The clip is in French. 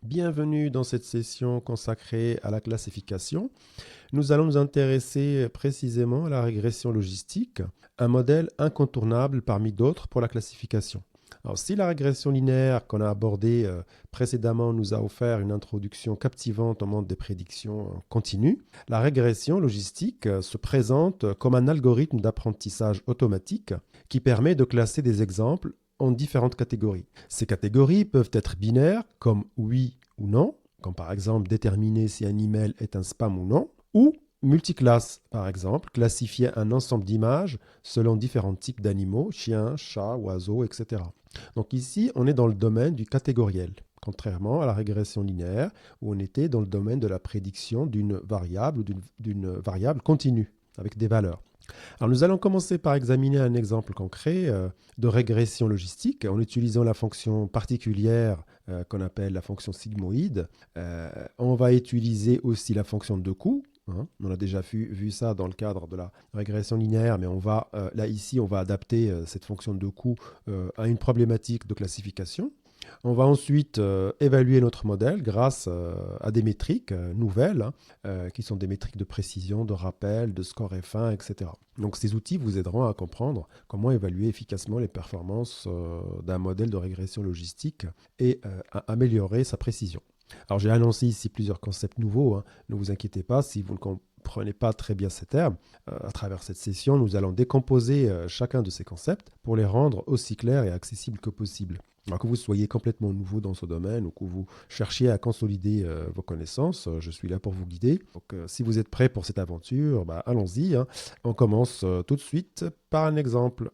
Bienvenue dans cette session consacrée à la classification. Nous allons nous intéresser précisément à la régression logistique, un modèle incontournable parmi d'autres pour la classification. Alors, si la régression linéaire qu'on a abordée précédemment nous a offert une introduction captivante au monde des prédictions continues, la régression logistique se présente comme un algorithme d'apprentissage automatique qui permet de classer des exemples en différentes catégories. Ces catégories peuvent être binaires, comme oui ou non, comme par exemple déterminer si un email est un spam ou non, ou multiclasses, par exemple, classifier un ensemble d'images selon différents types d'animaux, chiens, chats, oiseaux, etc. Donc ici, on est dans le domaine du catégoriel, contrairement à la régression linéaire, où on était dans le domaine de la prédiction d'une variable ou d'une variable continue, avec des valeurs. Alors nous allons commencer par examiner un exemple concret de régression logistique en utilisant la fonction particulière qu'on appelle la fonction sigmoïde. On va utiliser aussi la fonction de coût. On a déjà vu ça dans le cadre de la régression linéaire, mais là ici on va adapter cette fonction de coût à une problématique de classification. On va ensuite évaluer notre modèle grâce à des métriques nouvelles, qui sont des métriques de précision, de rappel, de score F1, etc. Donc ces outils vous aideront à comprendre comment évaluer efficacement les performances d'un modèle de régression logistique et à améliorer sa précision. Alors j'ai annoncé ici plusieurs concepts nouveaux, ne vous inquiétez pas si vous ne comprenez pas très bien ces termes. À travers cette session, nous allons décomposer chacun de ces concepts pour les rendre aussi clairs et accessibles que possible. Alors que vous soyez complètement nouveau dans ce domaine ou que vous cherchiez à consolider vos connaissances, je suis là pour vous guider. Donc si vous êtes prêts pour cette aventure, allons-y. On commence tout de suite par un exemple.